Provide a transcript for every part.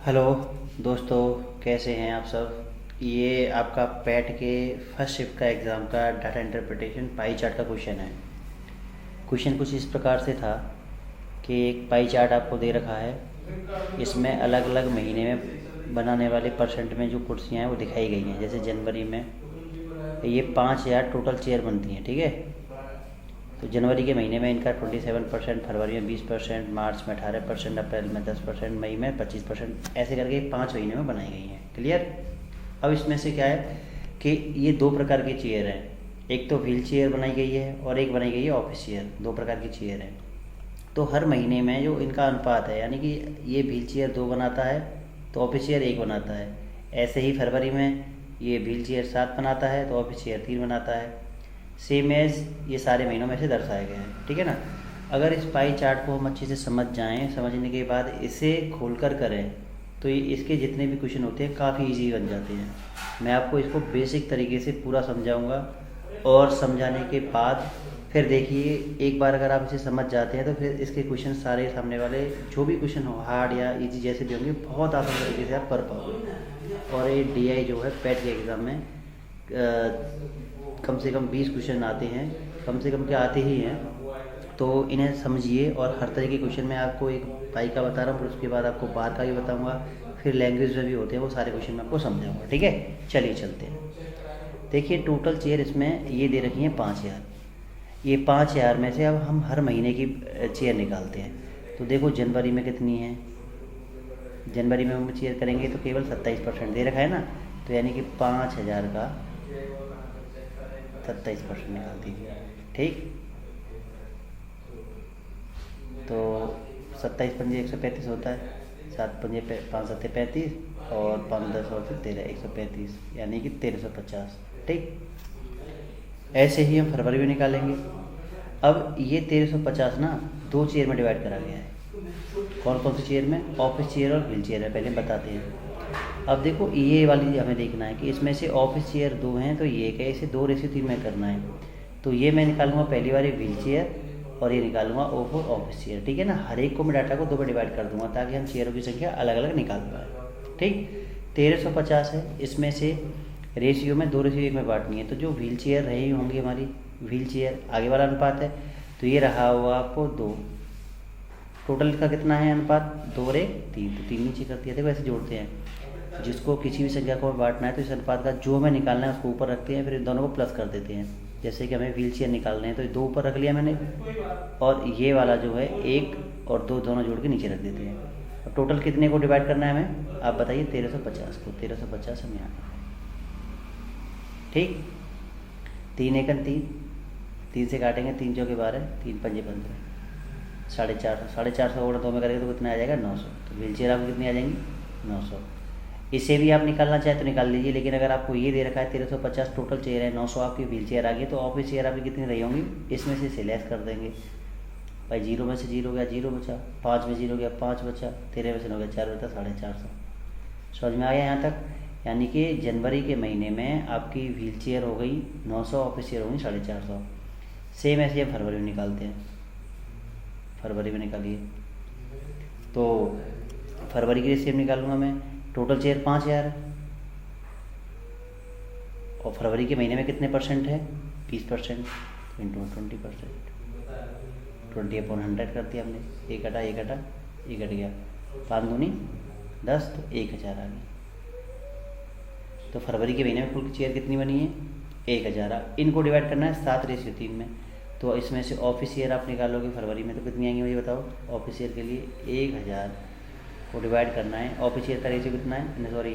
Hello दोस्तों, कैसे हैं आप सब। ये आपका पैट के फर्स्ट शिफ्ट का एग्ज़ाम का डाटा इंटरप्रिटेशन पाई चार्ट का क्वेश्चन है। क्वेश्चन कुछ इस प्रकार से था कि एक पाई चार्ट आपको दे रखा है, इसमें अलग अलग महीने में बनाने वाले परसेंट में जो कुर्सियाँ हैं वो दिखाई गई हैं। जैसे जनवरी में ये 5,000 टोटल चेयर बनती हैं, ठीक है। तो जनवरी के महीने में इनका 27%, फरवरी में 20%, मार्च में 18%, अप्रैल में 10%, मई में 25%, ऐसे करके 5 महीने में बनाई गई हैं। क्लियर। अब इसमें से क्या है कि ये दो प्रकार की चेयर हैं। एक तो व्हील चेयर बनाई गई है और एक बनाई गई है ऑफिस चेयर। दो प्रकार की चेयर हैं। तो हर महीने में जो इनका अनुपात है, यानी कि ये व्हील चेयर 2 बनाता है तो ऑफिस चेयर 1 बनाता है। ऐसे ही फरवरी में ये व्हील चेयर 7 बनाता है तो ऑफिस चेयर 3 बनाता है। सेम एज ये सारे महीनों में से दर्शाया गया है, ठीक है ना। अगर इस पाई चार्ट को हम अच्छे से समझ जाएं, समझने के बाद इसे खोलकर करें तो ये इसके जितने भी क्वेश्चन होते हैं काफ़ी इजी बन जाते हैं। मैं आपको इसको बेसिक तरीके से पूरा समझाऊंगा और समझाने के बाद फिर देखिए, एक बार अगर आप इसे समझ जाते हैं तो फिर इसके क्वेश्चन सारे सामने वाले जो भी क्वेश्चन हो, हार्ड या इजी जैसे भी होंगे, बहुत आसान तरीके से आप कर पाओगे। और ये डीआई जो है पैट के एग्ज़ाम में कम से कम 20 क्वेश्चन आते हैं, कम से कम क्या आते ही हैं। तो इन्हें समझिए। और हर तरह के क्वेश्चन मैं आपको एक पाई का बता रहा हूँ, फिर उसके बाद आपको बार का भी बताऊँगा, फिर लैंग्वेज में भी होते हैं वो सारे क्वेश्चन मैं आपको समझाऊँगा, ठीक है। चलिए चलते हैं। देखिए टोटल चेयर इसमें ये दे रखी हैं 5,000। ये 5,000 में से अब हम हर महीने की चेयर निकालते हैं। तो देखो जनवरी में कितनी है। जनवरी में हम चेयर करेंगे तो केवल 27% दे रखा है ना। तो यानी कि 5,000 का 27% निकाल दीजिए, ठीक। तो 27×5 135 होता है। 7×5 5 7 35 और 5 10 और फिर 13 135, यानी कि 1350, ठीक। ऐसे ही हम फरवरी में निकालेंगे। अब ये 1350 ना 2 चेयर में डिवाइड करा गया है। कौन कौन सी चेयर में? ऑफिस चेयर और व्हील चेयर है, पहले बताते हैं। अब देखो ये वाली हमें देखना है कि इसमें से ऑफिस चेयर 2 हैं तो ये क्या, इसे 2:3 में करना है। तो ये मैं निकालूंगा पहली बार व्हील चेयर और ये निकालूंगा ओ फॉर ऑफिस चेयर, ठीक है ना। हर एक को मैं डाटा को 2 में डिवाइड कर दूंगा ताकि हम चेयरों की संख्या अलग अलग निकाल पाए, ठीक। 1350 है, इसमें से रेशियो में 2:1 में बांटनी है। तो जो व्हील चेयर रही होंगी हमारी, व्हील चेयर आगे वाला अनुपात है, तो ये रहा हुआ आपको 2। टोटल का कितना है अनुपात? 2:3, तो 3 नीचे कर दिया। देखो ऐसे जोड़ते हैं, जिसको किसी भी संख्या को बांटना है तो इस अनुपात का जो हमें निकालना है उसको ऊपर रखते हैं, फिर इन दोनों को प्लस कर देते हैं। जैसे कि हमें व्हील चेयर निकालने हैं तो 2 ऊपर रख लिया मैंने, और ये वाला जो है 1 और 2 दोनों जोड़ के नीचे रख देते हैं। और टोटल कितने को डिवाइड करना है हमें, आप बताइए। 1350 को 1350 हम यहाँ, ठीक। 3 एकन 3, 3 से काटेंगे, 3 चौके 12, 3 पंजे 15, 450। 450 और 2 में करेंगे तो कितना आ जाएगा? 900। तो व्हील चेयर आपको कितनी आ जाएंगी? 900। इसे भी आप निकालना चाहें तो निकाल लीजिए, लेकिन अगर आपको ये दे रखा है 1350 टोटल चेयर है, 900 आपकी व्हील चेयर आ गई, तो ऑफिस चेयर आपकी कितनी रही होंगी, इसमें से इसे लेस कर देंगे भाई। 0 में से 0 गया, 0 बचा। 5 में 0 गया, 5 बचा। 13 में से 9 गया, 4 बचा, 450। समझ में आ गया यहाँ तक। यानी कि जनवरी के महीने में आपकी व्हील चेयर हो गई 900, ऑफिस चेयर होगी 450। सेम ऐसे हम फरवरी में निकालते हैं। फरवरी में निकालिए तो फरवरी के लिए सेम निकालूंगा मैं। टोटल चेयर 5,000 है और फरवरी के महीने में कितने परसेंट है? 20% इंटू 20%, 20/100 कर दिया हमने। एक हटा एक हटा, एक हट गया, 5 दूनी 10, तो 1,000 आ गई। तो फरवरी के महीने में कुल चेयर कितनी बनी है? 1,000। इनको डिवाइड करना है 7:3 में। तो इसमें से ऑफिस चेयर आप निकालोगे फरवरी में तो कितनी आएंगी मुझे बताओ। ऑफिस चेयर के लिए 1,000 को डिवाइड करना है। ऑफिस चेयर का रेशियो कितना है? सॉरी,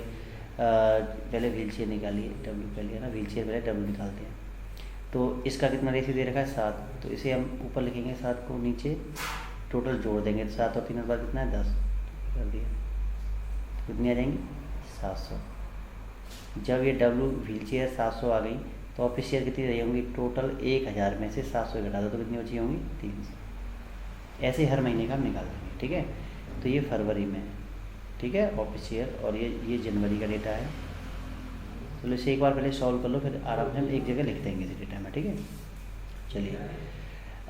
पहले व्हील चेयर निकालिए, डब्ल्यू पहले है ना, व्हील चेयर पहले डब्ल्यू निकालते हैं। तो इसका कितना रेशियो दे रखा है? 7। तो इसे हम ऊपर लिखेंगे 7 को, नीचे टोटल जोड़ देंगे। 7 और 3 के बाद कितना है? 10 कर दिया। कितनी आ जाएंगी? 700। जब ये डब्ल्यू व्हील चेयर 700 आ गई तो ऑफिस चेयर कितनी रही होंगी? टोटल 1,000 में से 700 घटा दो तो कितनी बची होंगी? 300। ऐसे हर महीने का हम निकाल देंगे, ठीक है। तो ये फरवरी में, ठीक है, ऑफिस चेयर। और ये जनवरी का डेटा है। तो इसे एक बार पहले सॉल्व कर लो, फिर आराम से हम एक जगह लिख देंगे इस डेटा में, ठीक है। चलिए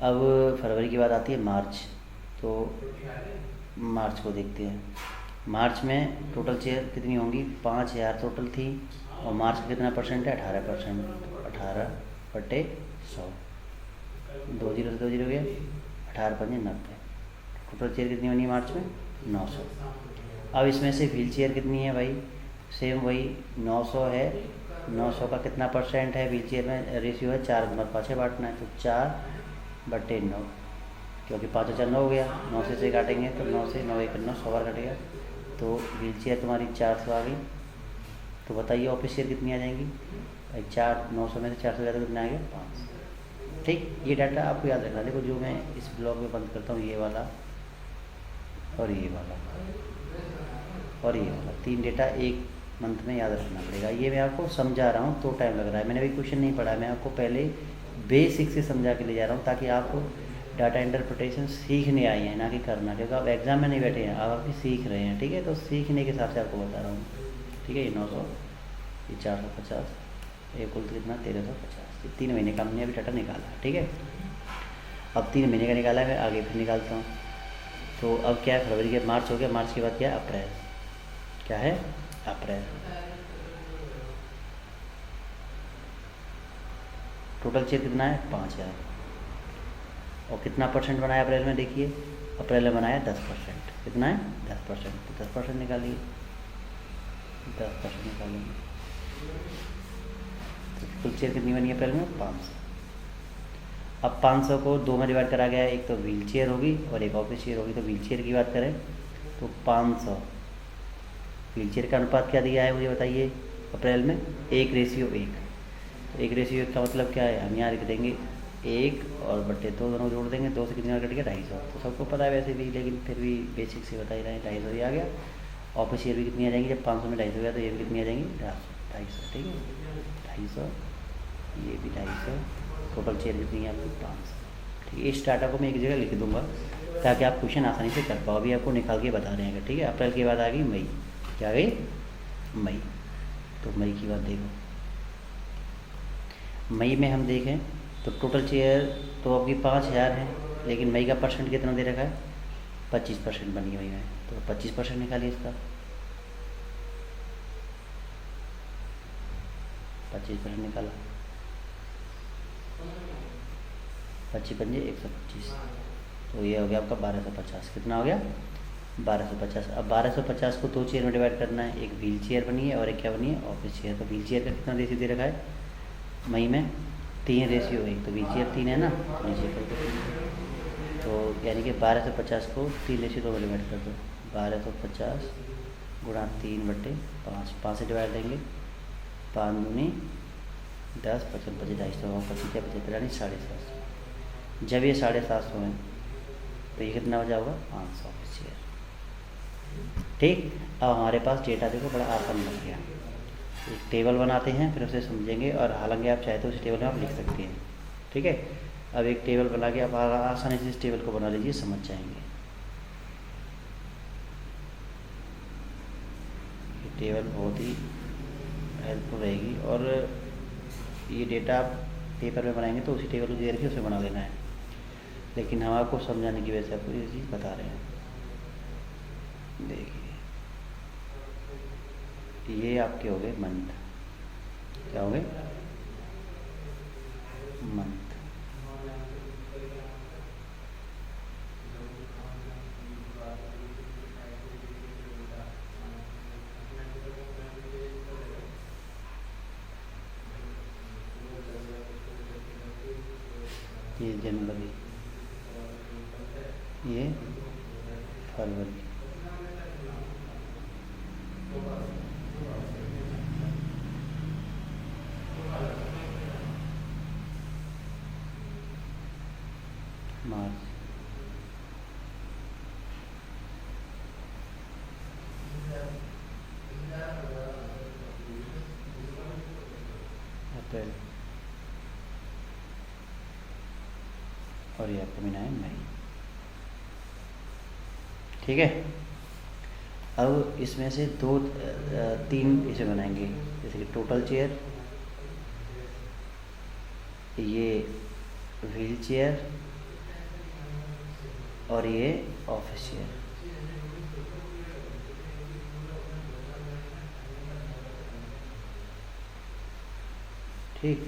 अब फरवरी के बाद आती है मार्च। तो मार्च को देखते हैं। मार्च में टोटल चेयर कितनी होंगी? 5,000 टोटल थी, और मार्च का कितना परसेंट है? 18%। 18/100, 2 जीरो से 2 जीरो गया, 18×5 = 90। टोटल चेयर कितनी होनी है मार्च में? 900। अब इसमें से व्हील चेयर कितनी है भाई? सेम वही 900 है। 900 का कितना परसेंट है व्हील चेयर में? रेशियो है 4:5 बांटना है, तो 4/9, क्योंकि 5 और 4 9 हो गया। 9 से काटेंगे तो 9 से 9 1 9 100 बार कटेगा, तो व्हील चेयर तुम्हारी 400 आ गई। तो बताइए ऑफिस चेयर कितनी आ जाएंगी भाई? 900 में से 400 ज़्यादा कितना आ गया? 500। ठीक, ये डाटा आपको याद रखना। देखो, जो मैं इस ब्लॉग में बंद करता हूँ, ये वाला और ये वाला और ये वाला, 3 डेटा एक मंथ में याद रखना पड़ेगा। ये मैं आपको समझा रहा हूँ तो टाइम लग रहा है, मैंने अभी क्वेश्चन नहीं पढ़ा, मैं आपको पहले बेसिक से समझा के ले जा रहा हूँ, ताकि आप डाटा इंटरप्रिटेशन सीखने आए हैं, ना कि करना, क्योंकि आप एग्ज़ाम में नहीं बैठे हैं, आप अभी सीख रहे हैं। ठीक है, तो सीखने के हिसाब से आपको बता रहा हूँ। ठीक है, ये 900, ये 450, ये कुल कितना? 1350। ये 3 महीने का हमने अभी डाटा निकाला। ठीक है, अब 3 महीने का निकाला है, मैं आगे फिर निकालता हूँ। तो अब क्या है? फरवरी के मार्च हो गया, मार्च के बाद क्या है? अप्रैल। क्या है? अप्रैल। टोटल चेयर कितना है? 5,000। और कितना परसेंट बनाया अप्रैल में? देखिए, अप्रैल में बनाया 10%। कितना है? 10%। तो 10% निकालिए, 10% निकालेंगे तो कुल चेयर कितनी बनी अप्रैल में? 500। अब 500 को 2 में डिवाइड करा गया है, एक तो व्हील चेयर होगी और एक ऑफिस चेयर होगी। तो व्हील चेयर की बात करें तो 500, व्हील चेयर का अनुपात क्या दिया है मुझे बताइए अप्रैल में? 1:1। तो 1:1 का मतलब क्या है? हम यहाँ लिख देंगे 1 और बट्टे 2 दोनों जोड़ देंगे, 2 से कितनी बार कट गया? 250। तो सबको पता है वैसे भी, लेकिन फिर भी बेसिक से बता ही रहे हैं, 250 ही आ गया। ऑफिस चेयर भी कितनी आ जाएंगी? जब 500 में 250 गया तो ये भी कितनी आ जाएंगी? 250। ठीक है, 250, ये भी 250, टोटल चेयर कितनी है आपकी? 500। ठीक है, इस डाटा को मैं एक जगह लिख दूंगा ताकि आप क्वेश्चन आसानी से कर पाओ। अभी आपको निकाल के बता रहे हैं। ठीक है, अप्रैल के बाद आ गई मई। क्या आ गई? मई। तो मई की बात देखो, मई में हम देखें तो टोटल चेयर तो आपकी 5,000 है, लेकिन मई का परसेंट कितना दे रखा है? 25% बनी हुई है, तो 25% निकालिए इसका। 25% निकाला, 25×5 = 125, तो ये हो गया आपका 1250। कितना हो गया? 1250। अब 1250 को 2 चेयर में डिवाइड करना है, एक व्हील चेयर बनी है और एक क्या बनी है? Office chair. तो व्हील चेयर का कितना रेशियो दे रखा है मई में? 3:1। तो व्हील चेयर 3 है ना, नीचे कर दो। तो यानी कि 1250 को 3:2 में डिवाइड कर दो। 1250 गुणा 3/5, 5 से डिवाइड देंगे, 5 दूनी 10, 55, 25, 250 क्या बचे? 750। जब ये 750 है तो ये कितना बचा होगा? 500 ऑफिस चेयर। ठीक, अब हमारे पास डेटा देखो बड़ा आसान बन गया। एक टेबल बनाते हैं, फिर उसे समझेंगे, और हालांकि आप चाहे तो उस टेबल में आप लिख सकते हैं। ठीक है, अब एक टेबल बना के आप आसानी से इस टेबल को बना लीजिए, समझ जाएंगे। ये टेबल बहुत ही हेल्पफुल रहेगी, और ये डेटा आप पेपर में बनाएंगे तो उसी टेबल को दे रखिए, उसे बना लेना है, लेकिन हम आपको समझाने की वजह से आपको ये चीज़ बता रहे हैं। देखिए, ये आपके हो गए मंथ। क्या हो गए? मंथ। ये जनवरी, ये फरवरी, मार्च, अप्रैल, और ये आपको मिला है मई। ठीक है, अब इसमें से 3 इसे बनाएंगे, जैसे कि टोटल चेयर, ये व्हील चेयर, और ये ऑफिस चेयर। ठीक।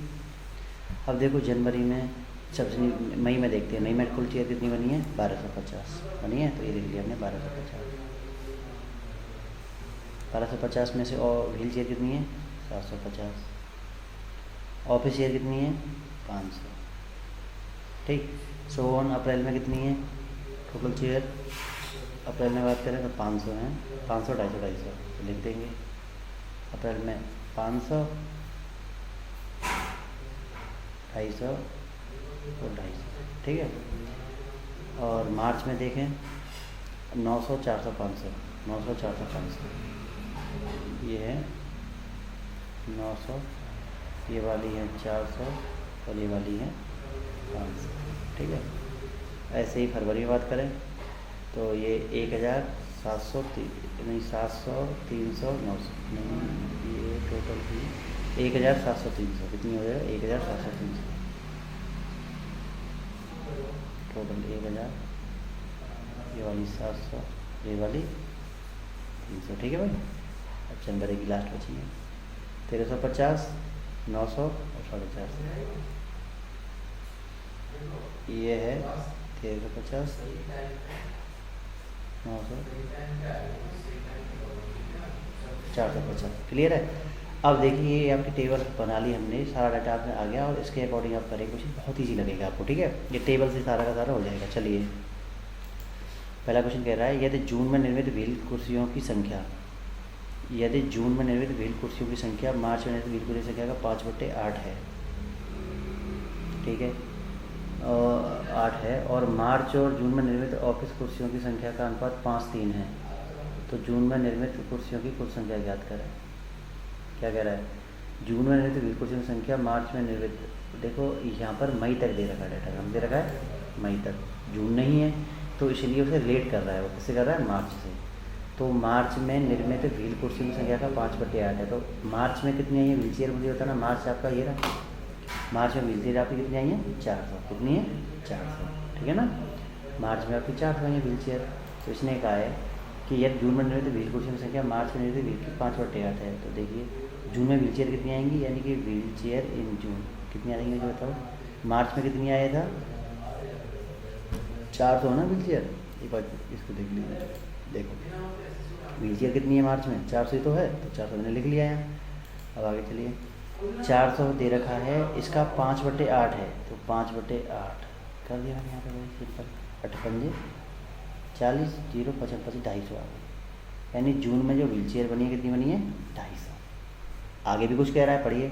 अब देखो जनवरी में सबसे मई में देखते हैं, मई में कुल चेयर कितनी बनी है? 1250 बनी है। तो ये लिख लिया हमने 1250। 1250 में से और व्हील चेयर कितनी है? 750। ऑफिस चेयर कितनी है? 500। ठीक। सो ऑन अप्रैल में कितनी है टोटल चेयर? अप्रैल में बात करें तो 500 हैं। 500, 250, 250 तो लिख देंगे। अप्रैल में 500, 250 और 250। ठीक है। और मार्च में देखें 900, 400, 500। 900, 400, 500 ये है 900, ये वाली है 400 और ये वाली है 500। ठीक है। ऐसे ही फरवरी में बात करें तो ये 1700 नहीं 700, 300, 900 नहीं, ये टोटल थी 1700, 300 कितनी हो जाएगा? 1700, 300 टोटल 1000। ये वाली 700, ये वाली 300। ठीक है भाई। अब जनवरी की लास्ट बची है 1350, 900 और 450। ये है 1350, 900, 450। क्लियर है। अब देखिए ये आपकी टेबल बना ली हमने, सारा डाटा आपने आ गया और इसके अकॉर्डिंग आप करेंगे कुछ बहुत ईजी लगेगा आपको। ठीक है। ये टेबल से सारा का सारा हो जाएगा। चलिए पहला क्वेश्चन कह रहा है यदि जून में निर्मित व्हील कुर्सियों की संख्या, यदि जून में निर्मित व्हील कुर्सियों की संख्या मार्च में निर्मित व्हील कुर्सियों की संख्या का 5/8 है। ठीक है। 8 है और मार्च और जून में निर्मित ऑफिस कुर्सियों की संख्या का अनुपात 5:3 है। तो जून में निर्मित कुर्सियों की कुल संख्या ज्ञात करें। क्या कह रहा है? जून में निर्मित व्हील कुर्सियों की संख्या मार्च में निर्मित, देखो यहाँ पर मई तक दे रखा है डाटा, हम दे रखा है मई तक, जून नहीं है तो इसलिए उसे रेट कर रहा है। वो किससे कर रहा है? मार्च से। तो मार्च में निर्मित व्हील कुर्सियों की संख्या का 5/8 है। तो मार्च में कितनी आई है व्हील चेयर? मुझे बताना। मार्च आपका ये रहा, मार्च में व्हील चेयर आपकी कितनी आई है? 400। कितनी है? 400। ठीक है ना। मार्च में आपकी 400 आई है व्हील चेयर। तो इसने कहा है कि यदि जून में निर्मित व्हील कुर्सियों की संख्या मार्च में निर्मित व्हील की 5/8 है। तो देखिए जून में व्हील चेयर कितनी आएंगी, यानी कि व्हील चेयर इन जून कितनी आएंगी मुझे बताओ। मार्च में कितनी आया था? 400 ना व्हील चेयर। एक बार इसको देख लीजिए, देखो व्हील चेयर कितनी है मार्च में? 400 ही तो है। तो 400 मैंने लिख लिया है। अब आगे चलिए 400 दे रखा है, इसका 5/8 है। तो 5/8 कर दिया मैंने यहाँ पे सिंपल। 8 पंजे 40, 0 55 25 250 आ गई। यानी जून में जो व्हील चेयर बनी है कितनी बनी है? 250। आगे भी कुछ कह रहा है, पढ़िए।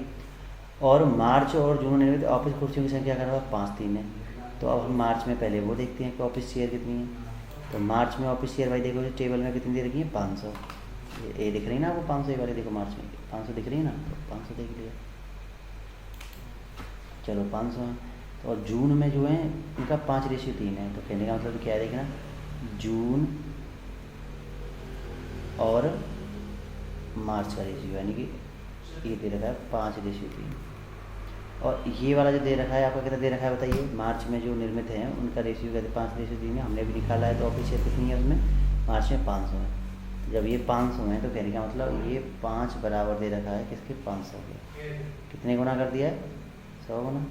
और मार्च और जून में निर्मित ऑफिस कुर्सियों की संख्या का 5:3 है। तो अब हम मार्च में पहले वो देखते हैं कि ऑफिस चेयर कितनी है। तो मार्च में ऑफिस चेयर भाई देखो टेबल में कितनी दे रखी है? 500। ये दिख रही है ना आपको 500 वाले, देखो मार्च में 500 दिख रही है ना, तो 500 देख लिया। चलो 500 है। तो और जून में जो है इनका 5:3 है। तो कहने का मतलब क्या है देखना, जून और मार्च का रेशियो, यानी कि ये दे रखा है 5:3। और ये वाला जो दे रखा है आपका कितना दे रखा है बताइए? मार्च में जो निर्मित हैं उनका रेशियो कहते हैं 5:3 है। हमने भी निकाला है। तो ऑफिस चेयर कितनी है उसमें? मार्च में 500 है। जब ये 500 है तो कहने का मतलब ये 5 बराबर दे रखा है किसके? 500 के। कितने गुना कर दिया है? 100 गुना।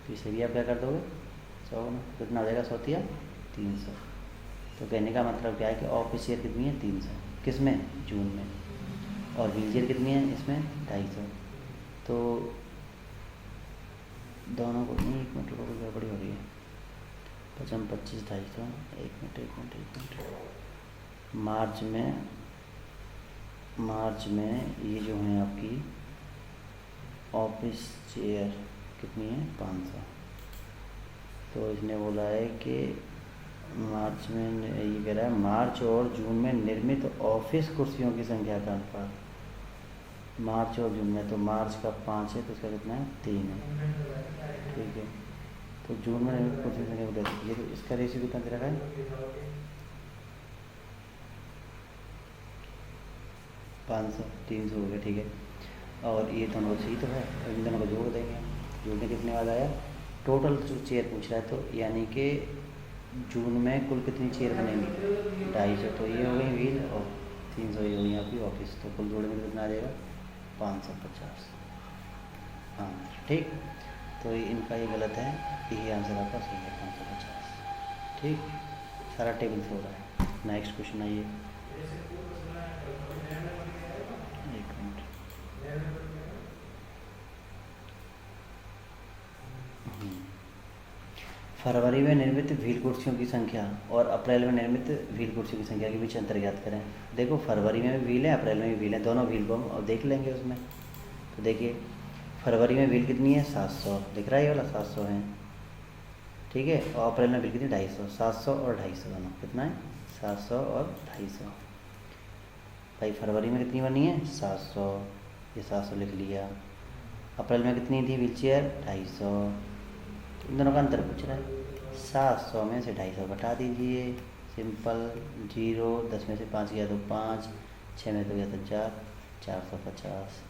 तो इसे भी आप क्या कर दोगे? 100 गुना। कितना हो जाएगा? 100 या 300। तो कहने का मतलब क्या है कि ऑफिस चेयर कितनी है? 300। किस में? जून में। और व्हील चेयर कितनी है इसमें? 250। तो दोनों को नहीं, एक मिनट को गड़बड़ी हो रही है। 55, 25, 250। एक मिनट। मार्च में ये जो है आपकी ऑफिस चेयर कितनी है? 500। तो इसने बोला है कि मार्च में, ये कह रहा है मार्च और जून में निर्मित ऑफिस कुर्सियों की संख्या का अनुपात मार्च और जून में। तो मार्च का 5 है तो इसका कितना है? 3 है। ठीक है। तो जून में निर्मित कुर्सियों की संख्या बताइए। ये तो इसका रेशियो कितना दे रखा है? 500, 300 हो गया। ठीक है। और ये दोनों सही तो है, इन दोनों को जोड़ देंगे। जोड़ने कितने वाला आया? टोटल जो चेयर पूछ रहा है, तो यानी कि जून में कुल कितनी चेयर बनेंगी? 250। तो ये हो गई व्हील और 300 ये हो गई आपकी ऑफिस। तो कुल जोड़ने में कितना आ जाएगा? 550। हाँ ठीक। तो इनका ये गलत है, यही आंसर आपका सही है 550। ठीक, सारा टेबल से हो रहा है। नेक्स्ट क्वेश्चन आइए। एक मिनट। हम्म। फरवरी में निर्मित व्हील कुर्सियों की संख्या और अप्रैल में निर्मित व्हील कुर्सियों की संख्या के बीच अंतर ज्ञात करें। देखो फरवरी में भी व्हील है, अप्रैल में भी व्हील है, दोनों व्हील को हम और देख लेंगे उसमें। तो देखिए फरवरी में व्हील कितनी है 700, दिख रहा है ये वाला 700 है, ठीक है। और अप्रैल में व्हील कितनी 250, 700 और 250 दोनों कितना है 700 और 250। भाई फरवरी में कितनी बनी है 700, ये 700 लिख लिया। अप्रैल में कितनी थी व्हील चेयर 250, इन दोनों का अंतर पूछ रहा है। 700 में से 250 घटा दीजिए, सिंपल। 0, 10 में से 5 गया तो 5, 6 में तो गया तो 4, 450।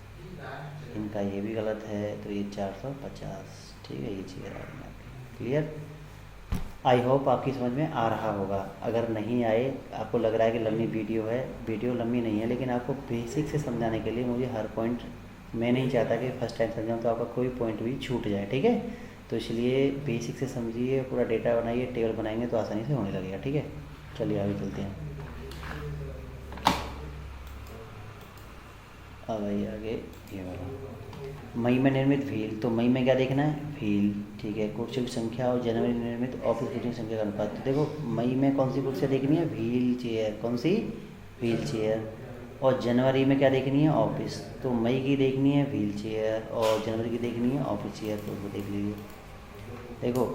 इनका ये भी गलत है, तो ये 450, ठीक है। ये चेयर आ गई आपकी। क्लियर? आई होप आपकी समझ में आ रहा होगा। अगर नहीं आए, आपको लग रहा है कि लंबी वीडियो है, वीडियो लंबी नहीं है, लेकिन आपको बेसिक से समझाने के लिए मुझे हर पॉइंट, मैं नहीं चाहता कि फर्स्ट टाइम समझाऊँ तो आपका कोई पॉइंट भी छूट जाए, ठीक है। तो इसलिए बेसिक से समझिए, पूरा डेटा बनाइए, टेबल बनाएंगे तो आसानी से होने लगेगा, ठीक है। चलिए आगे चलते हैं। अब आइए आगे, ये वाला मई में निर्मित व्हील। तो मई में क्या देखना है व्हील, ठीक है। कुर्सियों की संख्या और जनवरी में निर्मित ऑफिस कुर्सियों की संख्या का अनुपात। तो देखो मई में कौन सी कुर्सियाँ देखनी है व्हील चेयर, कौन सी व्हील चेयर। और जनवरी में क्या देखनी है ऑफिस, तो मई की देखनी है व्हील चेयर और जनवरी की देखनी है ऑफिस चेयर, तो उसको देख लीजिए। देखो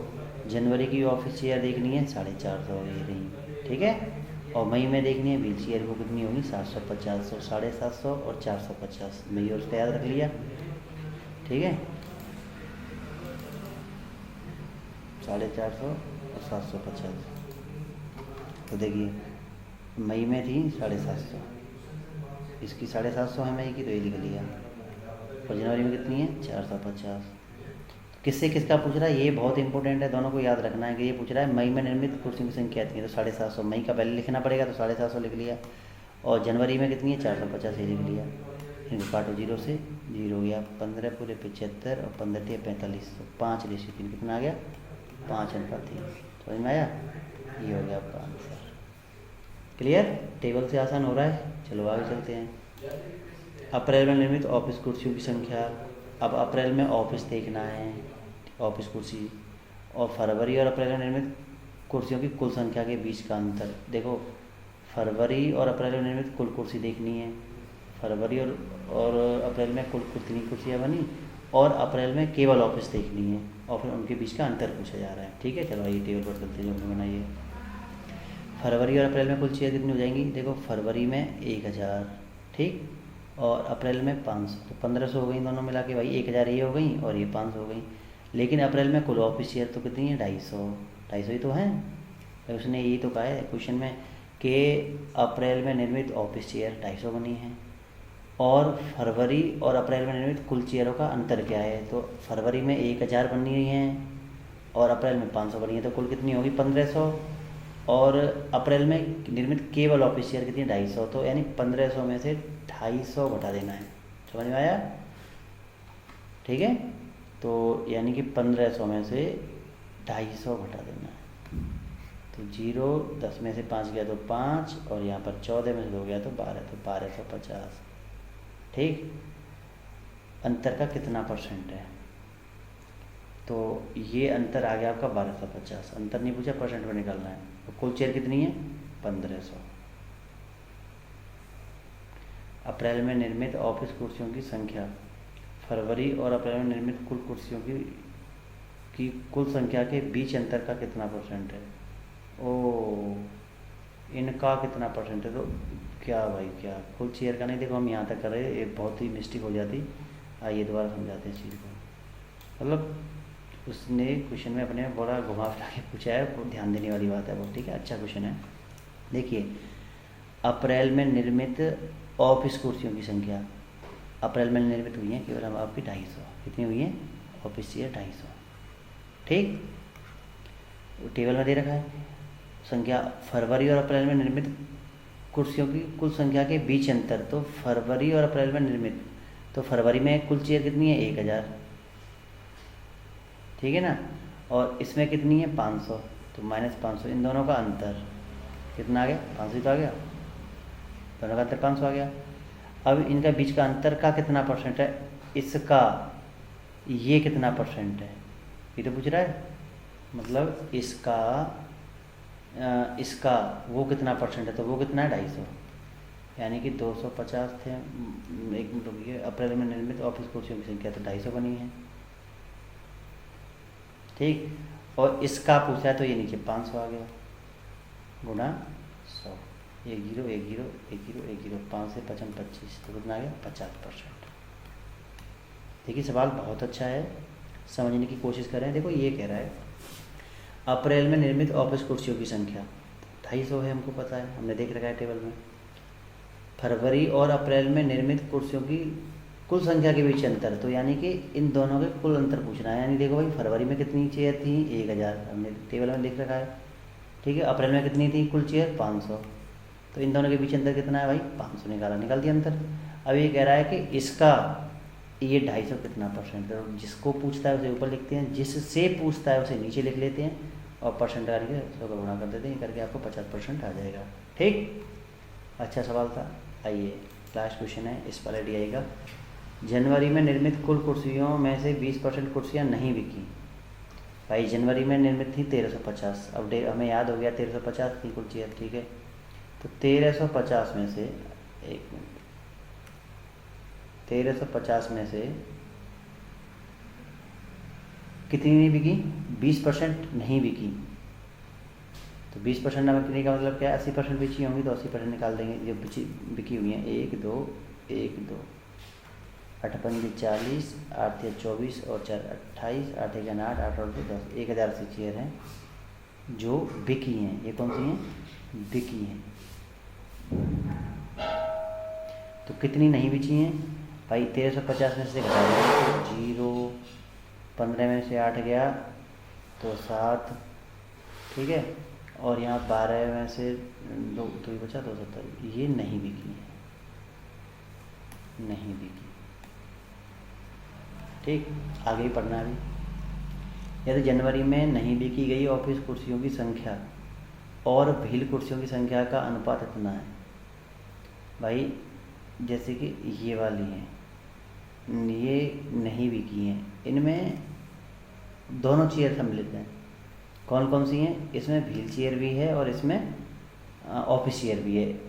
जनवरी की ऑफिस चेयर देखनी है 450 ये रही, ठीक है। और मई में देखनी है व्हील चेयर को कितनी होगी 750, और 750 और 450 मई, और उसका याद रख लिया, ठीक है। 450 और 750। तो देखिए मई में थी 750, इसकी 750 है मई की, तो ये लिख लिया। और जनवरी में कितनी है 450। किससे किसका पूछ रहा है, ये बहुत इंपॉर्टेंट है, दोनों को याद रखना है कि ये पूछ रहा है मई में निर्मित कुर्सियों की संख्या कितनी है, तो 750 मई का पहले लिखना पड़ेगा, तो 750 लिख लिया। और जनवरी में कितनी है 450, ये लिख लिया। इनको काटो 0 से, 0 गया 15 पूरे 75 और 15 थे 45, तो 5 रेशो 3 कितना आ गया 5:3। समझ में आया, ये हो गया आपका आंसर। क्लियर? टेबल से आसान हो रहा है। चलो आगे चलते हैं। अप्रैल में निर्मित ऑफिस कुर्सियों की संख्या। अब अप्रैल में ऑफिस देखना है, ऑफिस कुर्सी। और फरवरी और अप्रैल में निर्मित कुर्सियों की कुल संख्या के बीच का अंतर। देखो फरवरी और अप्रैल में निर्मित कुल कुर्सी देखनी है। फरवरी और अप्रैल में कुल कितनी कुर्सियाँ बनी, और अप्रैल में केवल ऑफिस देखनी है, और फिर उनके बीच का अंतर पूछा जा रहा है, ठीक है। चलो आइए टेबल पर चलते हैं, जो बनाइए। फरवरी और अप्रैल में कुल चेयर कितनी हो जाएंगी, देखो फरवरी में 1000, ठीक, और अप्रैल में 500, तो 1500 हो गई दोनों मिला के भाई। 1000 ये हो गई और ये 500 हो गई। लेकिन अप्रैल में कुल ऑफिस चेयर तो कितनी है 250 ही तो है। उसने यही तो कहा है क्वेश्चन में कि अप्रैल में निर्मित ऑफिस चेयर 250 बनी है, और फरवरी और अप्रैल में निर्मित कुल चेयरों का अंतर क्या है। तो फरवरी में 1000 बनी हुई हैं और अप्रैल में 500 बनी है, तो कुल कितनी होगी 1500। और अप्रैल में निर्मित केवल ऑफिस चेयर कितनी 250, तो यानी 1500 में से 250 घटा देना है। समझ में आया, ठीक है। तो यानी कि 1500 में से 250 घटा देना है। तो 0, 10 में से 5 गया तो 5, और यहाँ पर 14 में से 2 गया तो 12, तो 1250, ठीक। अंतर का कितना परसेंट है, तो ये अंतर आ गया आपका 1250। अंतर नहीं पूछा, परसेंट में निकालना है। तो कुल चेयर कितनी है 1500। अप्रैल में निर्मित ऑफिस कुर्सियों की संख्या। फरवरी और अप्रैल में निर्मित कुल कुर्सियों की कुल संख्या के बीच अंतर का कितना परसेंट है। ओ, इनका कितना परसेंट है, तो क्या भाई क्या, कुल चेयर का नहीं, देखो हम यहाँ तक कर रहे हैं, एक बहुत ही मिस्टेक हो जाती। आइए दोबारा समझाते हैं इस चीज़ को। मतलब उसने क्वेश्चन में अपने बड़ा घुमा फिरा के पूछा है, वो ध्यान देने वाली बात है वो, ठीक है। अच्छा क्वेश्चन है। देखिए अप्रैल में निर्मित ऑफिस कुर्सियों की संख्या, अप्रैल में निर्मित हुई है केवल हम आपकी 250, कितनी हुई है ऑफिस चेयर 250, ठीक। टेबल में दे रखा है संख्या। फरवरी और अप्रैल में निर्मित कुर्सियों की कुल संख्या के बीच अंतर, तो फरवरी और अप्रैल में निर्मित, तो फरवरी में कुल चेयर कितनी है 1000, ठीक है ना। और इसमें कितनी है 500, तो -500, इन दोनों का अंतर कितना आ गया 500 तो आ गया, दोनों का अंतर 500 आ गया। अब इनका बीच का अंतर का कितना परसेंट है, इसका ये कितना परसेंट है, ये तो पूछ रहा है। मतलब इसका वो कितना परसेंट है, तो वो कितना है 250, यानी कि 250 थे। एक मिनट रुकिए, अप्रैल में निर्मित ऑफिस कुर्सियों की संख्या तो 250 बनी है, ठीक। और इसका पूछा है तो ये नीचे 500 आ गया, गुणा 100, 1 0 1 0 1 0 1 0, 5 से 55 25, तो कितना आ गया 50%। देखिए सवाल बहुत अच्छा है, समझने की कोशिश करें। देखो ये कह रहा है अप्रैल में निर्मित ऑफिस कुर्सियों की संख्या 250 है, हमको पता है, हमने देख रखा है टेबल में। फरवरी और अप्रैल में निर्मित कुर्सियों की कुल संख्या के बीच अंतर, तो यानी कि इन दोनों के कुल अंतर पूछना है। यानी देखो भाई फरवरी में कितनी चेयर थी 1000, हमने टेबल में लिख रखा है, ठीक है। अप्रैल में कितनी थी कुल चेयर 500, तो इन दोनों के बीच अंतर कितना है भाई 500, निकाल दिया अंतर। अब ये कह रहा है कि इसका ये 250 कितना परसेंट है, तो जिसको पूछता है उसे ऊपर लिखते हैं, जिससे पूछता है उसे नीचे लिख लेते हैं और परसेंट करके 100 का गुणा कर देते हैं, करके आपको 50% आ जाएगा, ठीक। अच्छा सवाल था। आइए लास्ट क्वेश्चन है, इस पर आइडिया आएगा। जनवरी में निर्मित कुल कुर्सियों में से 20% कुर्सियाँ नहीं बिकी। भाई जनवरी में निर्मित थी 1350, अब हमें याद हो गया 1350 थी कुल चेयर, ठीक है। तो 1350 में से, एक मिनट, 1350 में से कितनी नहीं बिकी, 20% नहीं बिकी। तो 20% ना बिकने का मतलब क्या है, 80% बिकी होंगी, तो 80% निकाल देंगे जो बिकी हुई हैं। 1 2 1 2 8 5 40, 8 या 24 और 4 28, 8 1 8, 8 और 2 10, 1080 चेयर हैं जो बिकी हैं। ये कौन सी हैं, बिकी हैं। तो कितनी नहीं बिकी हैं भाई, 1350 में से घटा देंगे तो 0, 15 में से 8 गया तो 7, ठीक है। और यहाँ 12 में से 2 तो ये बचा 270, ये नहीं बिकी है, नहीं बिकी, ठीक। आगे ही पढ़ना अभी। यदि जनवरी में नहीं बिकी गई ऑफिस कुर्सियों की संख्या और भील कुर्सियों की संख्या का अनुपात इतना है। भाई जैसे कि ये वाली हैं, ये नहीं बिकी हैं, इनमें दोनों चेयर सम्मिलित हैं। कौन कौन सी हैं, इसमें व्हील चेयर भी है और इसमें ऑफिस चेयर भी है,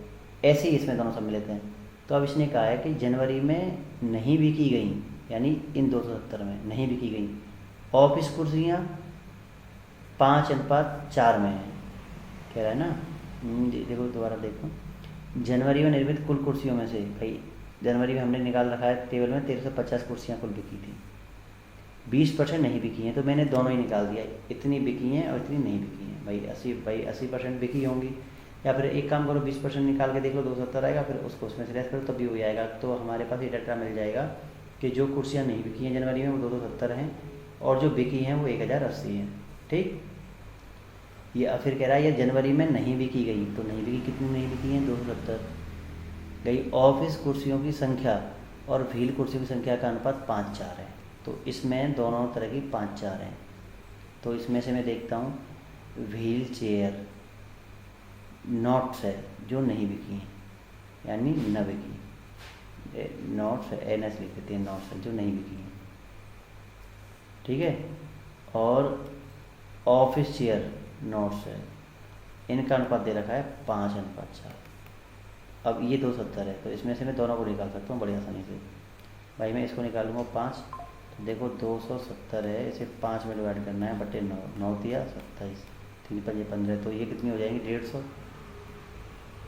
ऐसे ही इसमें दोनों सम्मिलित हैं। तो अब इसने कहा है कि जनवरी में नहीं बिकी गई, यानी इन 270 में नहीं बिकी गई ऑफिस कुर्सियाँ 5:4 में है, कह रहा है ना। देखो दोबारा देखो, जनवरी में निर्मित कुल कुर्सियों में से, भाई जनवरी में हमने निकाल रखा है टेबल में 1350 कुर्सियाँ कुल बिकी थी, 20% नहीं बिकी हैं, तो मैंने दोनों ही निकाल दिया, इतनी बिकी हैं और इतनी नहीं बिकी हैं। भाई 80% बिकी होंगी, या फिर एक काम करो 20% निकाल के देख लो, 270 आएगा, फिर उसको उसमें से लेस करो तब भी हो जाएगा। तो हमारे पास ये डाटा मिल जाएगा कि जो कुर्सियाँ नहीं बिकी हैं जनवरी में वो 270 हैं, और जो बिकी हैं वो 1080 हैं, ठीक। ये फिर कह रहा है ये जनवरी में नहीं बिकी गई, तो नहीं बिकी, कितनी नहीं बिकी हैं 270 गई ऑफिस कुर्सियों की संख्या और व्हील कुर्सियों की संख्या का अनुपात 5:4 है। तो इसमें दोनों तरह की 5:4 हैं। तो इसमें से मैं देखता हूँ व्हील चेयर नॉट्स है जो नहीं बिकी हैं, यानी न बिकी, नॉट्स है, NS लिख देते हैं, नॉट्स है जो नहीं बिकी हैं, ठीक है। और ऑफिस चेयर नॉट्स है, इनका अनुपात दे रखा है 5:4। अब ये 270 है, तो इसमें से मैं दोनों को निकाल सकता हूँ बड़ी आसानी से। भाई मैं इसको निकालूंगा 5, तो देखो 270 है, इसे 5 में डिवाइड करना है, बटे 9, 9 दिया 27, 3 5 15, तो ये कितनी हो जाएंगी 150।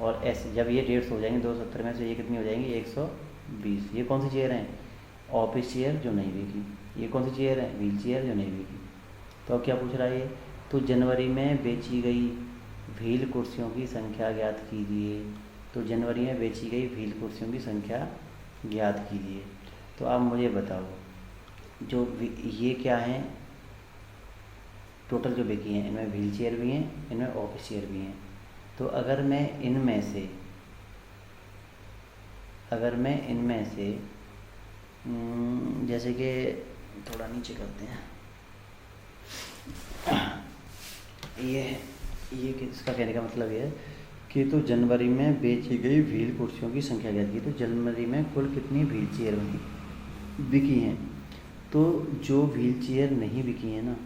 और ऐसे जब ये 150 हो जाएंगे 270 में से ये कितनी हो जाएंगी 120। ये कौन सी चेयर हैं, ऑफिस चेयर जो नहीं बिकी। ये कौन सी चेयर है, व्हील चेयर जो नहीं बिकी। तो अब क्या पूछ रहा है ये, तो जनवरी में बेची गई व्हील कुर्सियों की संख्या ज्ञात कीजिए। तो जनवरी में बेची गई व्हील कुर्सियों की संख्या ज्ञात कीजिए। तो आप मुझे बताओ जो ये क्या हैं, टोटल जो बिकी हैं, इनमें व्हील चेयर भी हैं, इनमें ऑफिस चेयर भी हैं। तो अगर मैं इनमें से जैसे कि थोड़ा नीचे करते हैं, ये इसका कहने का मतलब ये है कि तो जनवरी में बेची गई व्हील कुर्सियों की संख्या क्या थी, तो जनवरी में कुल कितनी व्हील चेयर बिकी हैं। तो जो व्हील चेयर नहीं बिकी हैं ना,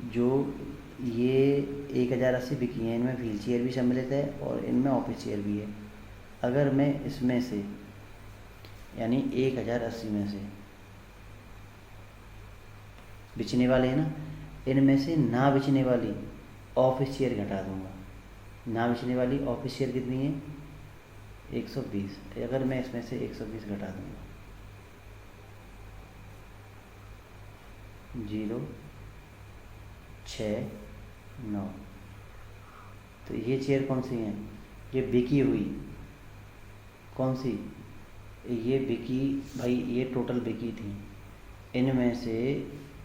जो ये 1080 बिकी हैं, इनमें व्हील चेयर भी सम्मिलित है और इनमें ऑफिस चेयर भी है। अगर मैं इसमें से यानी 1080 में से बिचने वाले हैं ना, इनमें से ना बिचने वाली ऑफिस चेयर घटा दूंगा। ना बिचने वाली ऑफिस चेयर कितनी है 120, अगर मैं इसमें से 120 घटा दूंगा 0 6 9, तो ये चेयर कौन सी हैं, ये बिकी हुई कौन सी, ये बिकी भाई, ये टोटल बिकी थी। इनमें से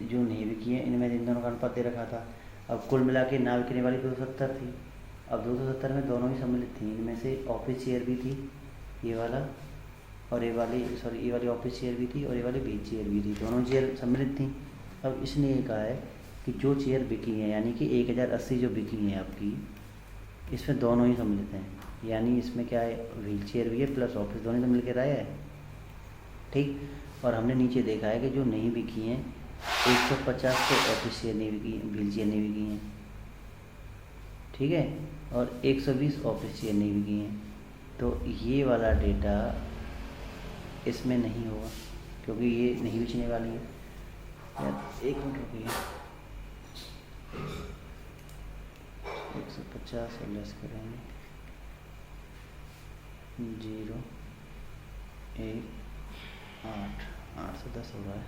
जो नहीं बिकी है, इनमें इन दोनों का अनुपात दे रखा था। अब कुल मिला के ना बिकने वाली 270 थी। अब 270 में दोनों ही सम्मिलित थी। इनमें से ऑफिस चेयर भी थी, ये वाला, और ये वाली ऑफिस चेयर भी थी और ये वाली बीच चेयर भी थी, दोनों चेयर सम्मिलित थी। अब इसने ये कहा है कि जो चेयर बिकी है, यानी कि 1080 जो बिकी हैं आपकी, इसमें दोनों ही सम्मिलित हैं। यानी इसमें क्या है, व्हील चेयर भी है प्लस ऑफिस, दोनों तो मिलकर आया है, ठीक। और हमने नीचे देखा है कि जो नहीं बिकी हैं 150 तो ऑफिस चेयर नहीं बिकी, व्हील चेयर नहीं बिकी हैं, ठीक है, और 120 ऑफिस चेयर नहीं बिकी हैं। तो ये वाला डेटा इसमें नहीं होगा क्योंकि ये नहीं बिचने वाली है। यार एक मिनट रुकिए, 150 से लेस करेंगे 0 1 8 से 10 हो रहा है।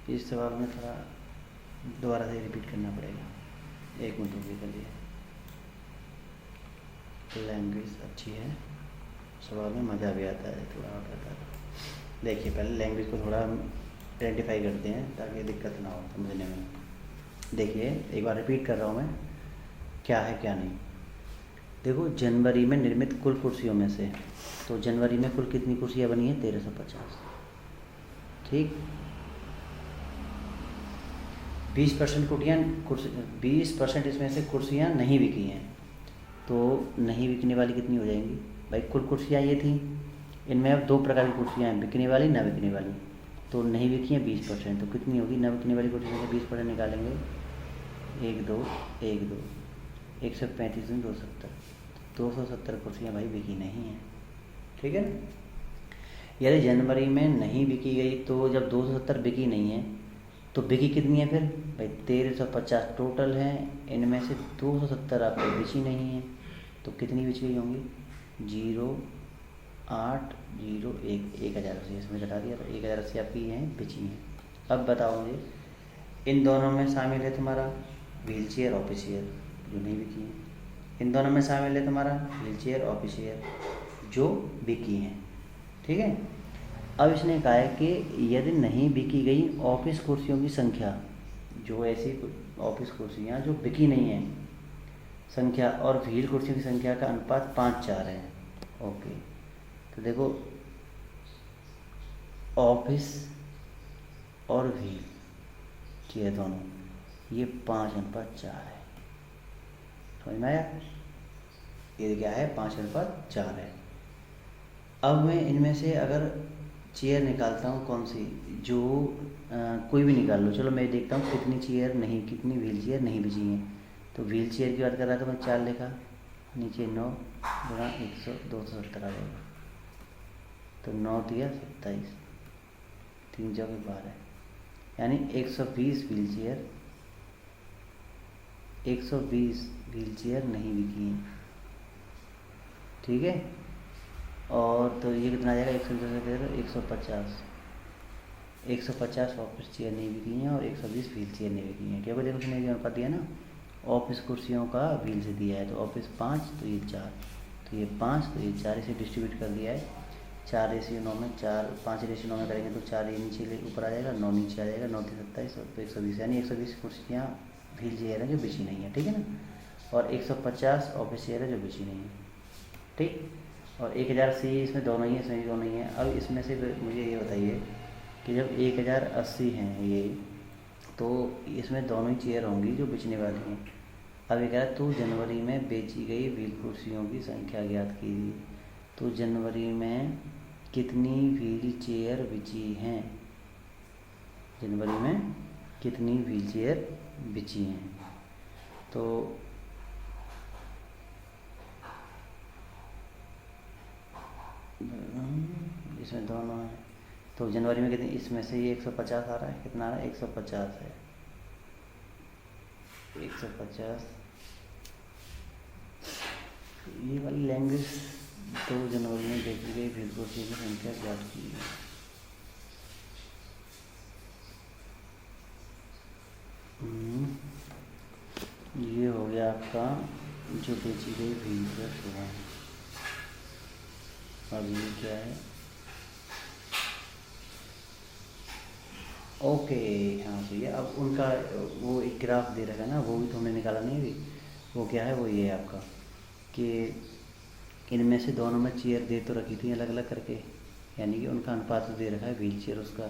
इस सवाल में थोड़ा दोबारा से रिपीट करना पड़ेगा, एक मिनट रुकिए के लिए। लैंग्वेज अच्छी है, सवाल में मज़ा भी आता है थोड़ा और आता है। देखिए पहले लैंग्वेज को थोड़ा आइडेंटिफाई करते हैं ताकि दिक्कत ना हो समझने में। देखिए एक बार रिपीट कर रहा हूँ मैं, क्या है क्या नहीं। देखो जनवरी में निर्मित कुल कुर्सियों में से, तो जनवरी में कुल कितनी कुर्सियाँ बनी हैं 1350, ठीक। 20% कुर्सी 20% इसमें से कुर्सियाँ नहीं बिकी हैं, तो नहीं बिकने वाली कितनी हो जाएंगी भाई, कुल कुर्सियाँ ये थी, इनमें अब दो प्रकार की कुर्सियाँ हैं, बिकने वाली ना बिकने वाली। तो नहीं बिकी हैं 20%, तो कितनी होगी, ना बिकने वाली कुर्सी में से 20% निकालेंगे 1 2 1 2 135 में 270, 270 कुर्सियाँ भाई बिकी नहीं हैं, ठीक है। यदि जनवरी में नहीं बिकी गई, तो जब 270 बिकी नहीं है तो बिकी कितनी है फिर भाई 1350 टोटल हैं, इनमें से 270 आपको बिची नहीं है, तो कितनी बिच गई होंगी 0 8 0 1 1080, इसमें घटा दिया तो 1080 आपकी हैं बिची हैं। अब बताओ मुझे, इन दोनों में शामिल है तुम्हारा व्हील चेयर ऑफिस चेयर जो नहीं बिकी है, इन दोनों में शामिल है तुम्हारा व्हील चेयर ऑफिस चेयर जो बिकी हैं, ठीक है। अब इसने कहा है कि यदि नहीं बिकी गई ऑफिस कुर्सियों की संख्या, जो ऐसी ऑफिस कुर्सियाँ जो बिकी नहीं हैं संख्या, और व्हील कुर्सियों की संख्या का अनुपात 5:4 है, ओके। तो देखो ऑफिस और व्हील चेयर दोनों ये 5:4 है, समझ में आया, ये क्या है 5:4 है। अब मैं इनमें से अगर चेयर निकालता हूँ कौन सी, जो कोई भी निकाल लो, चलो मैं देखता हूँ कितनी व्हील चेयर नहीं बिची हैं। तो व्हील चेयर की बात कर रहा था मैं, 4 लिखा, नीचे 9 गुणा 100 270 आ जाएगा, तो 9 दिया 27, 3 जगह 12, यानी 120 व्हील चेयर नहीं बिकी हैं, ठीक है। और तो ये कितना आ जाएगा 150 ऑफिस चेयर नहीं बिकी हैं और 120 व्हील चेयर नहीं बिकी हैं, क्योंकि देखो उसने अनुपात दिया ना, ऑफिस कुर्सियों का व्हील से दिया है, तो ऑफिस 5 तो ये 4, तो ये 5 तो ये 4, इसे डिस्ट्रीब्यूट कर दिया है 4:9 में, 5:9 में करेंगे तो 4 ये नीचे ऊपर आ जाएगा, 9 नीचे आ जाएगा, 9 × 27 तो 120, यानी 120 कुर्सियाँ व्हील चेयर है जो बिची नहीं है, ठीक है ना, और 150 ऑफिस चेयर है जो बिची नहीं है, ठीक। और 1080 इसमें दोनों ही है, इसमें भी दोनों ही हैं। अब इसमें से मुझे ये बताइए कि जब 1080 हैं ये तो इसमें दोनों ही चेयर होंगी जो बेचने वाली हैं। अब ये कह रहा है तो जनवरी में बेची गई व्हील कुर्सियों की संख्या ज्ञात कीजिए। तो जनवरी में कितनी व्हील चेयर बिची हैं, जनवरी में कितनी व्हील चेयर बिची हैं। तो इसमें दोनों है, तो जनवरी में कितनी, इसमें से ये 150 आ रहा है, कितना आ रहा है 150 है, 150 ये वाली लैंग्वेज। तो जनवरी में बेची गई व्हील कुर्सियों की संख्या ज्ञात की है। ये हो गया आपका जो बेची गई व्हील का सुबह। अब ये क्या है, ओके हाँ सही है। अब उनका वो एक ग्राफ दे रखा है ना, वो भी तो हमने निकाला नहीं अभी। वो क्या है, वो ये है आपका कि इनमें से दोनों में चेयर दे तो रखी थी अलग अलग करके, यानी कि उनका अनुपात दे रखा है व्हील चेयर उसका।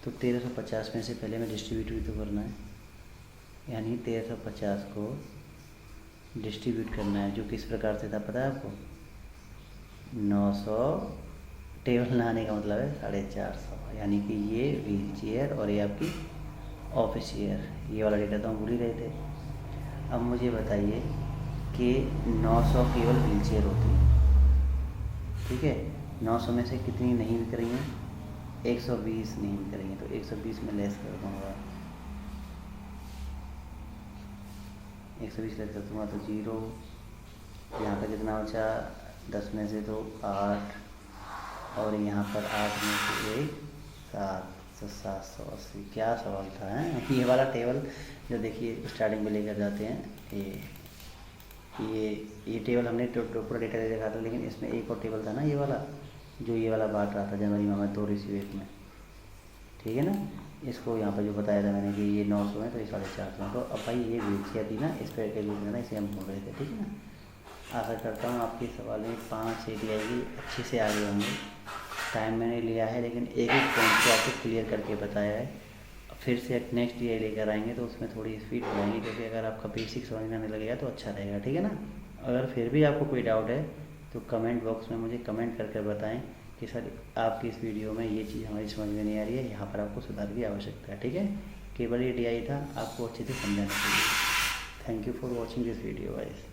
तो 1350 में से पहले में डिस्ट्रीब्यूट भी तो करना है, यानी 1350 को डिस्ट्रीब्यूट करना है। जो किस प्रकार से था पता है आपको, 900 टेबल लाने का मतलब है 450, यानी कि ये व्हील चेयर और ये आपकी ऑफिस चेयर। ये वाला डेटा तो हम भूल ही रहे थे। अब मुझे बताइए कि 900 केवल व्हील चेयर होती है, ठीक है। 900 में से कितनी नहीं बिक रही हैं, 120 नहीं बिक रही हैं। तो 120 में लेस कर दूँगा, 120 लेस कर दूँगा तो 0। यहाँ पर कितना बचा, 10 में से तो 8, और यहाँ पर 8 में से 1 7, तो 780। क्या सवाल था है ये वाला टेबल जो देखिए स्टार्टिंग में लेकर जाते हैं। ये टेबल हमने पूरा डेटा दे रखा था, लेकिन इसमें एक और टेबल था ना, ये वाला जो ये वाला बांट रहा था जनवरी में 2 रिसीव 1 में, ठीक है ना। इसको यहाँ पर जो बताया था मैंने कि ये 900 है तो ये 450 है। तो अब भाई ये बेचिया थी ना, इस पर कैलकुलेट करना, इसे हम भूल रहे थे, ठीक है ना। आशा करता हूँ आपके सवाल में 5 ATI अच्छे से आगे होंगे। टाइम मैंने लिया है, लेकिन एक एक पॉइंट को आपको क्लियर करके बताया है। फिर से नेक्स्ट DI लेकर आएंगे तो उसमें थोड़ी स्पीड बढ़ाएंगे, क्योंकि अगर आपका बेसिक समझ में आने लगेगा तो अच्छा रहेगा, ठीक है ना। अगर फिर भी आपको कोई डाउट है तो कमेंट बॉक्स में मुझे कमेंट करके बताएं कि सर आपकी इस वीडियो में ये चीज़ हमारी समझ में नहीं आ रही है, यहाँ पर आपको सुधार की आवश्यकता है, ठीक है। केवल ये DI था आपको अच्छे से समझाने के लिए। Thank you for watching this video guys.